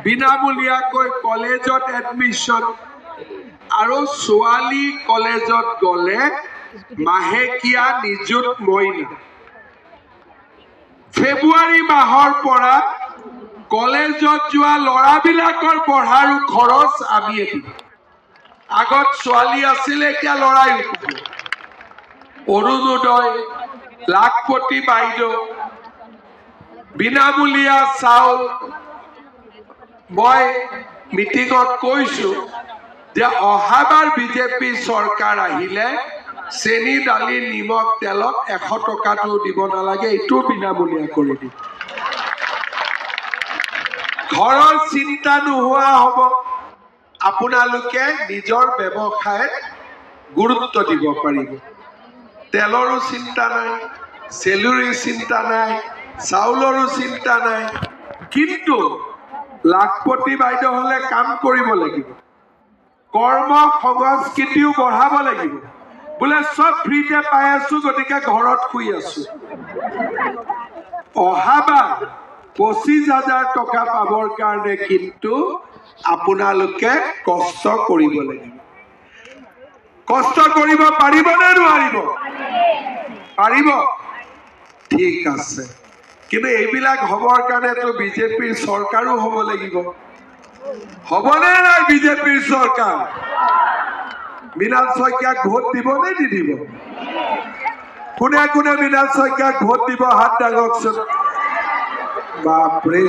বিনামূলীয়াকৈ কলেজত এডমিশ্যন আৰু ছোৱালী কলেজত গ'লে মাহেকীয়া নিযুত মইনা। ফেব্ৰুৱাৰী মাহৰ পৰা কলেজত যোৱা ল'ৰাবিলাকৰ পঢ়াৰ খৰচ আমিয়ে দিম। আগত ছোৱালী আছিলে, এতিয়া ল'ৰাই উঠিব। অৰুণোদয়, লাখপতি বাইদেউ, বিনামূলীয়া চাউল। মই মিটিঙত কৈছো যে অহাবাৰ বিজেপি চৰকাৰ আহিলে চেনি দালি নিমখ তেলত 100 টকাটো দিব নালাগে, এইটো বিনামূলীয়া কৰি দিম। ঘৰৰ চিন্তা নোহোৱা হ'ব। আপোনালোকে নিজৰ ব্যৱসায়ত গুৰুত্ব দিব পাৰিব। তেলৰো চিন্তা নাই, চেলুৰীৰ চিন্তা নাই, চাউলৰো চিন্তা নাই। কিন্তু লাখপতি বাইদেউ হলে কাম কৰিব লাগিব, কৰ্ম সংস্কৃতিও বঢ়াব লাগিব। বোলে সব ফ্ৰীতে পাই আছো, গতিকে ঘৰত শুই আছো। অহাবাৰ 25,000 টকা পাবৰ কাৰণে কিন্তু আপোনালোকে কষ্ট কৰিব লাগিব। কষ্ট কৰিব পাৰিব নে নোৱাৰিব? পাৰিব? ঠিক আছে। কিন্তু এইবিলাক হবৰ কাৰণেতো বিজেপিৰ চৰকাৰো হ'ব লাগিব। হ'বনে নাই বিজেপিৰ চৰকাৰ? মৃণাল শইকীয়াক ভোট দিব নে নিদিব? কোনে কোনে মৃণাল শইকীয়াক ভোট দিব হাত দাঙকচোন। বাপৰে।